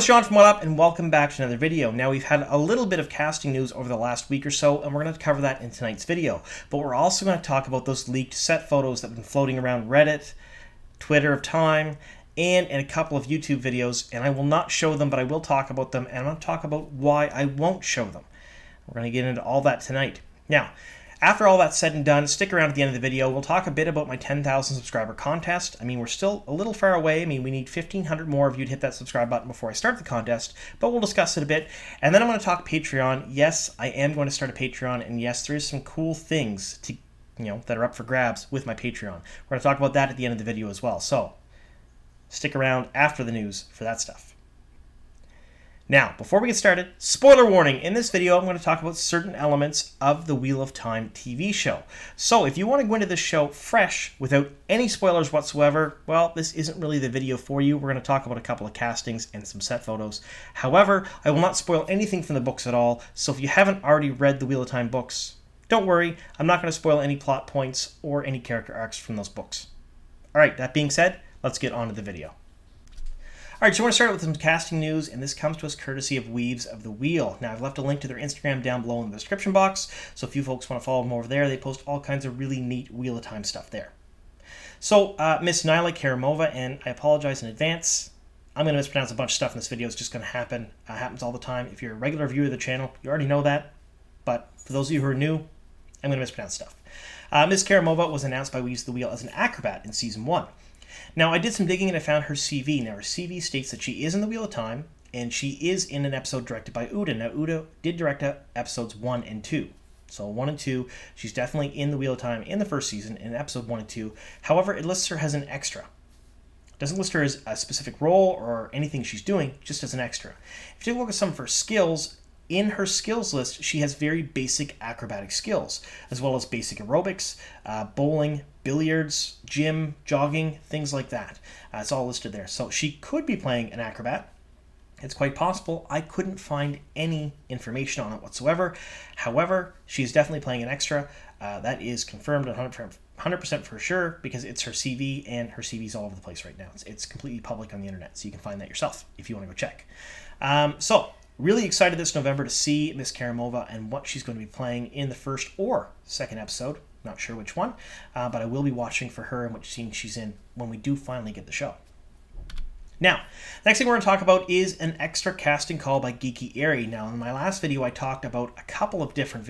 it's John from What Up, and welcome back to another video. Now, we've had a little bit of casting news over the last week or so, and we're going to cover that in tonight's video. But we're also going to talk about those leaked set photos that have been floating around Reddit, Twitter of Time, and in a couple of YouTube videos. And I will not show them, but I will talk about them, and I'm going to talk about why I won't show them. We're going to get into all that tonight. Now, after all that's said and done, stick around at the end of the video. We'll talk a bit about my 10,000 subscriber contest. I mean, we're still a little far away. I mean, we need 1,500 more of you to hit that subscribe button before I start the contest, but we'll discuss it a bit. And then I'm going to talk Patreon. Yes, I am going to start a Patreon, and yes, there's some cool things that are up for grabs with my Patreon. We're going to talk about that at the end of the video as well. So, stick around after the news for that stuff. Now, before we get started, spoiler warning. In this video, I'm going to talk about certain elements of the Wheel of Time TV show. So if you want to go into this show fresh without any spoilers whatsoever, well, this isn't really the video for you. We're going to talk about a couple of castings and some set photos. However, I will not spoil anything from the books at all. So if you haven't already read the Wheel of Time books, don't worry. I'm not going to spoil any plot points or any character arcs from those books. All right, that being said, let's get on to the video. All right, so we're going to start with some casting news, and this comes to us courtesy of Weaves of the Wheel. Now, I've left a link to their Instagram down below in the description box, so if you folks want to follow them over there, they post all kinds of really neat Wheel of Time stuff there. So, Miss Nyla Karimova, and I apologize in advance. I'm going to mispronounce a bunch of stuff in this video. It's just going to happen. It happens all the time. If you're a regular viewer of the channel, you already know that. But for those of you who are new, I'm going to mispronounce stuff. Miss Karimova was announced by Weaves of the Wheel as an acrobat in Season 1. Now, I did some digging and I found her CV. Now, her CV states that she is in the Wheel of Time, and she is in an episode directed by Uda. Now, Uda did direct episodes 1 and 2. So 1 and 2, she's definitely in the Wheel of Time in the first season, in episode 1 and 2. However, it lists her as an extra. It doesn't list her as a specific role or anything she's doing, just as an extra. If you take a look at some of her skills, in her skills list, she has very basic acrobatic skills, as well as basic aerobics, bowling, billiards, gym, jogging, things like that. It's all listed there. So she could be playing an acrobat. It's quite possible. I couldn't find any information on it whatsoever. However, she is definitely playing an extra. That is confirmed 100% for sure, because it's her CV, and her CV is all over the place right now. It's completely public on the internet, so you can find that yourself if you want to go check. Really excited this November to see Miss Karimova and what she's going to be playing in the first or second episode. Not sure which one, but I will be watching for her and which scene she's in when we do finally get the show. Now, the next thing we're going to talk about is an extra casting call by Geeky Airy. Now, in my last video, I talked about a couple of different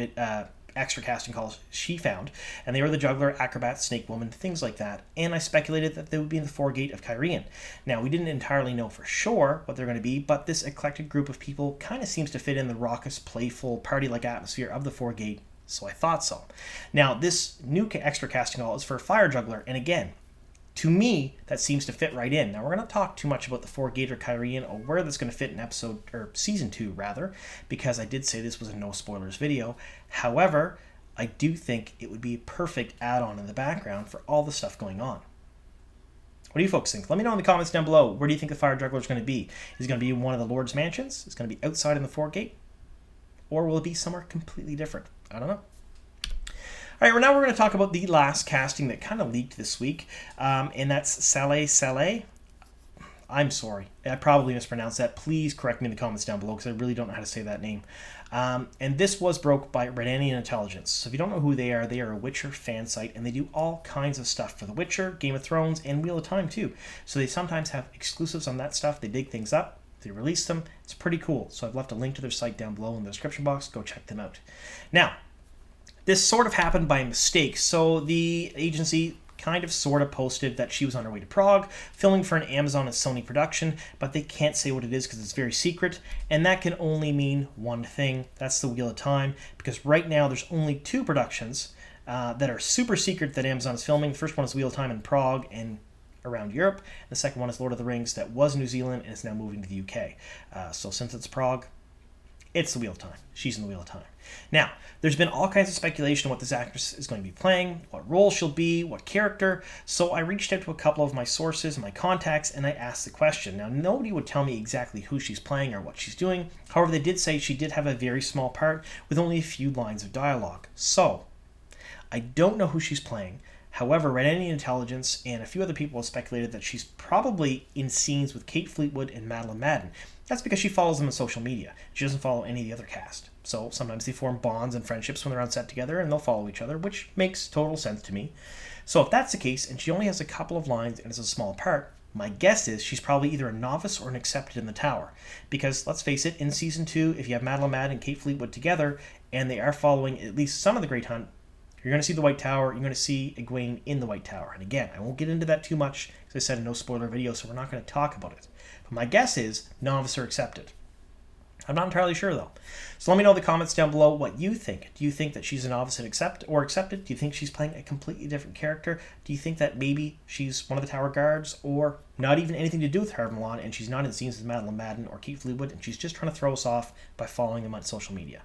extra casting calls she found, and they were the Juggler, Acrobat, Snake Woman, things like that, and I speculated that they would be in the Foregate of Kyrian. Now, we didn't entirely know for sure what they're going to be, but this eclectic group of people kind of seems to fit in the raucous, playful, party-like atmosphere of the Foregate, so I thought so. Now, this new extra casting call is for Fire Juggler, and again, to me, that seems to fit right in. Now, we're going to talk too much about the Foregate or Kyrian, or where that's going to fit in season 2, rather, because I did say this was a no spoilers video. However, I do think it would be a perfect add-on in the background for all the stuff going on. What do you folks think? Let me know in the comments down below. Where do you think the Fire Juggler is going to be? Is it going to be in one of the Lord's mansions? Is it going to be outside in the Foregate? Or will it be somewhere completely different? I don't know. All right, well, now we're going to talk about the last casting that kind of leaked this week, and that's Saleh. I'm sorry. I probably mispronounced that. Please correct me in the comments down below, because I really don't know how to say that name. And this was broke by Redanian Intelligence. So if you don't know who they are a Witcher fan site, and they do all kinds of stuff for The Witcher, Game of Thrones, and Wheel of Time, too. So they sometimes have exclusives on that stuff. They dig things up. They release them. It's pretty cool. So I've left a link to their site down below in the description box. Go check them out. Now, this sort of happened by mistake. So the agency kind of sort of posted that she was on her way to Prague, filming for an Amazon and Sony production, but they can't say what it is because it's very secret, and that can only mean one thing. That's the Wheel of Time, because right now there's only 2 productions that are super secret that Amazon is filming. The first one is Wheel of Time in Prague and around Europe. The second one is Lord of the Rings that was New Zealand and is now moving to the UK. So since it's Prague, it's the Wheel of Time. She's in the Wheel of Time. Now, there's been all kinds of speculation on what this actress is going to be playing, what role she'll be, what character. So I reached out to a couple of my sources, my contacts, and I asked the question. Now, nobody would tell me exactly who she's playing or what she's doing. However, they did say she did have a very small part with only a few lines of dialogue. So, I don't know who she's playing. However, Redanian Intelligence and a few other people have speculated that she's probably in scenes with Kate Fleetwood and Madeline Madden. That's because she follows them on social media. She doesn't follow any of the other cast. So sometimes they form bonds and friendships when they're on set together, and they'll follow each other, which makes total sense to me. So if that's the case, and she only has a couple of lines and is a small part, my guess is she's probably either a novice or an accepted in the tower. Because, let's face it, in Season 2, if you have Madeline Mad and Kate Fleetwood together, and they are following at least some of the Great Hunt, you're going to see the White Tower, you're going to see Egwene in the White Tower. And again, I won't get into that too much, as I said, in no spoiler video, so we're not going to talk about it. But my guess is novice or accepted. I'm not entirely sure, though. So let me know in the comments down below what you think. Do you think that she's a novice and accepted? Do you think she's playing a completely different character? Do you think that maybe she's one of the Tower Guards, or not even anything to do with Har Milan, and she's not in scenes with Madeline Madden or Kate Fleetwood, and she's just trying to throw us off by following them on social media?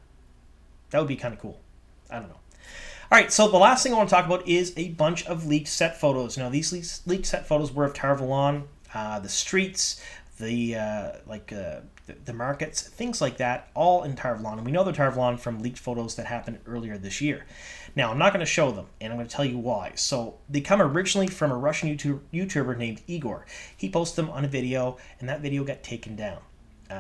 That would be kind of cool. I don't know. All right, so the last thing I want to talk about is a bunch of leaked set photos. Now, these leaked set photos were of Tar Valon, the streets, the markets, things like that, all in Tar Valon. And we know they're Tar Valon from leaked photos that happened earlier this year. Now, I'm not going to show them, and I'm going to tell you why. So they come originally from a Russian YouTuber named Igor. He posted them on a video, and that video got taken down.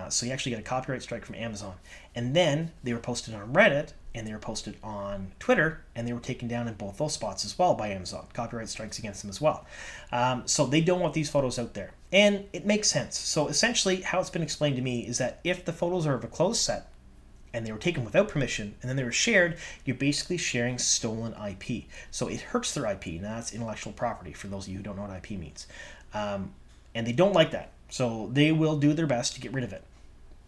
So he actually got a copyright strike from Amazon. And then they were posted on Reddit, and they were posted on Twitter, and they were taken down in both those spots as well by Amazon. Copyright strikes against them as well. So they don't want these photos out there. And it makes sense. So essentially, how it's been explained to me is that if the photos are of a closed set, and they were taken without permission, and then they were shared, you're basically sharing stolen IP. So it hurts their IP. Now, that's intellectual property, for those of you who don't know what IP means. And they don't like that. So they will do their best to get rid of it.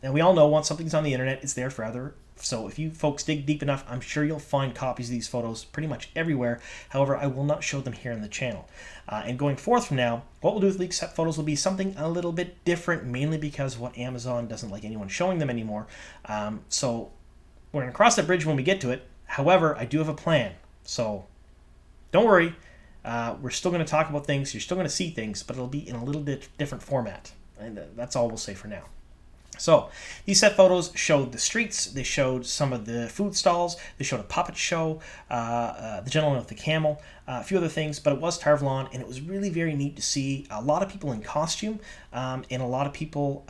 And we all know once something's on the internet, it's there forever. So if you folks dig deep enough, I'm sure you'll find copies of these photos pretty much everywhere. However, I will not show them here on the channel. And going forth from now, what we'll do with leaked set photos will be something a little bit different, mainly because of what Amazon doesn't like anyone showing them anymore. So we're going to cross that bridge when we get to it. However, I do have a plan. So don't worry. We're still going to talk about things. You're still going to see things, but it'll be in a little bit different format. And that's all we'll say for now. So these set photos showed the streets, they showed some of the food stalls, they showed a puppet show, the gentleman with the camel, a few other things, but it was Tar Valon, and it was really very neat to see a lot of people in costume, and a lot of people,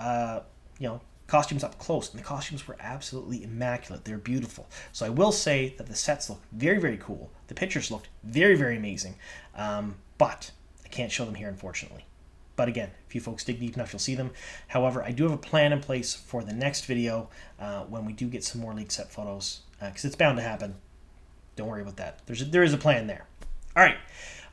costumes up close, and the costumes were absolutely immaculate. They're beautiful. So I will say that the sets look very, very cool. The pictures looked very, very amazing, but I can't show them here, unfortunately. But again, if you folks dig deep enough, you'll see them. However, I do have a plan in place for the next video when we do get some more leaked set photos, because it's bound to happen. Don't worry about that. There is a plan there. All right.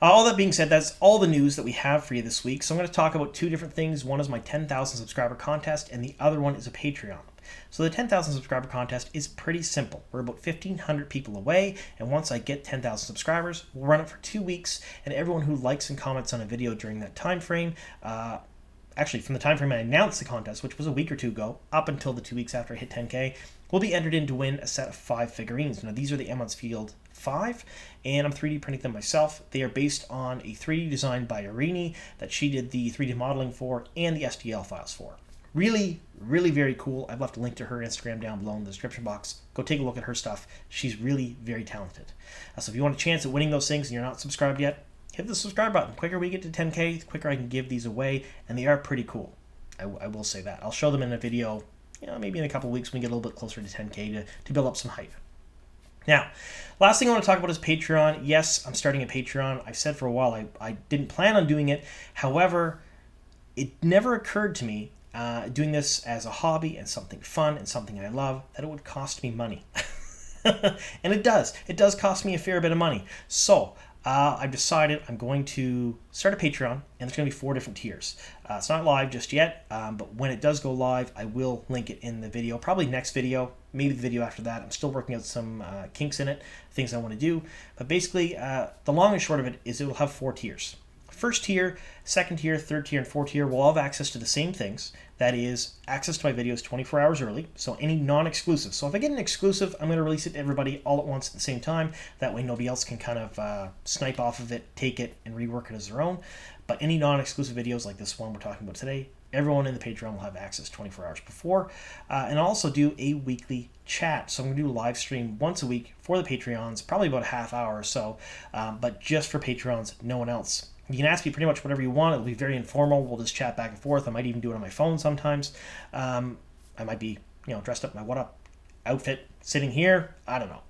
All that being said, that's all the news that we have for you this week. So I'm going to talk about two different things. One is my 10,000 subscriber contest, and the other one is a Patreon. So the 10,000 subscriber contest is pretty simple. We're about 1,500 people away, and once I get 10,000 subscribers, we'll run it for 2 weeks, and everyone who likes and comments on a video during that time frame, actually from the time frame I announced the contest, which was a week or two ago, up until the 2 weeks after I hit 10K, will be entered in to win a set of 5 figurines. Now these are the Emons Field 5, and I'm 3D printing them myself. They are based on a 3D design by Irini that she did the 3D modeling for and the STL files for. Really, really very cool. I've left a link to her Instagram down below in the description box. Go take a look at her stuff. She's really very talented. So if you want a chance at winning those things and you're not subscribed yet, hit the subscribe button. The quicker we get to 10K, the quicker I can give these away, and they are pretty cool. I will say that. I'll show them in a video, maybe in a couple of weeks when we get a little bit closer to 10K to build up some hype. Now, last thing I want to talk about is Patreon. Yes, I'm starting a Patreon. I've said for a while I didn't plan on doing it. However, it never occurred to me doing this as a hobby and something fun and something I love, that it would cost me money. And it does. It does cost me a fair bit of money. So I've decided I'm going to start a Patreon, and there's going to be 4 different tiers. It's not live just yet, but when it does go live, I will link it in the video, probably next video, maybe the video after that. I'm still working out some kinks in it, things I want to do. But basically, the long and short of it is it will have 4 tiers. First tier, second tier, third tier, and fourth tier will all have access to the same things. That is, access to my videos 24 hours early, so any non-exclusive. So if I get an exclusive, I'm going to release it to everybody all at once at the same time. That way nobody else can kind of snipe off of it, take it, and rework it as their own. But any non-exclusive videos like this one we're talking about today, everyone in the Patreon will have access 24 hours before. And I'll also do a weekly chat. So I'm going to do a live stream once a week for the Patreons, probably about a half hour or so, but just for Patreons, no one else. You can ask me pretty much whatever you want. It'll be very informal. We'll just chat back and forth. I might even do it on my phone sometimes. I might be, dressed up in my What Up outfit, sitting here. I don't know.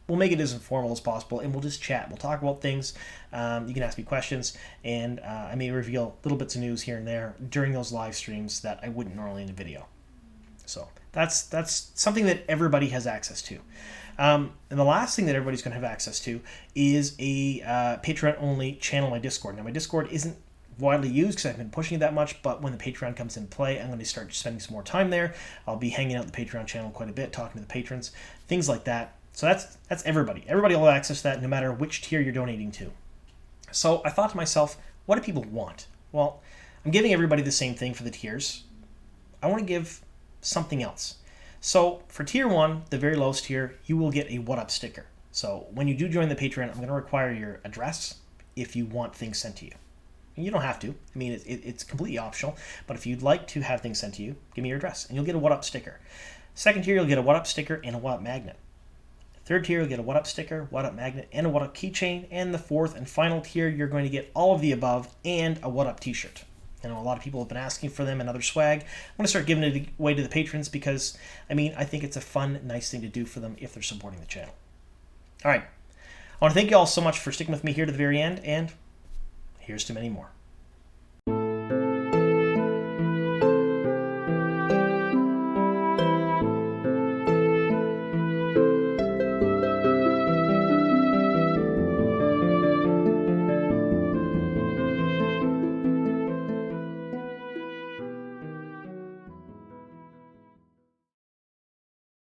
We'll make it as informal as possible, and we'll just chat. We'll talk about things. You can ask me questions, and I may reveal little bits of news here and there during those live streams that I wouldn't normally in a video. So that's something that everybody has access to. And the last thing that everybody's going to have access to is a Patreon-only channel on my Discord. Now, my Discord isn't widely used because I haven't been pushing it that much, but when the Patreon comes into play, I'm going to start spending some more time there. I'll be hanging out the Patreon channel quite a bit, talking to the patrons, things like that. So that's everybody. Everybody will have access to that no matter which tier you're donating to. So I thought to myself, what do people want? Well, I'm giving everybody the same thing for the tiers. I want to give something else. So for tier 1, the very lowest tier, you will get a What Up sticker. So when you do join the Patreon, I'm going to require your address if you want things sent to you. And you don't have to. I mean, it's completely optional. But if you'd like to have things sent to you, give me your address, and you'll get a What Up sticker. Second tier, you'll get a What Up sticker and a What Up magnet. Third tier, you'll get a What Up sticker, What Up magnet, and a What Up keychain. And the fourth and final tier, you're going to get all of the above and a What Up t-shirt. I know a lot of people have been asking for them and other swag. I'm going to start giving it away to the patrons because, I think it's a fun, nice thing to do for them if they're supporting the channel. All right. I want to thank you all so much for sticking with me here to the very end, and here's to many more.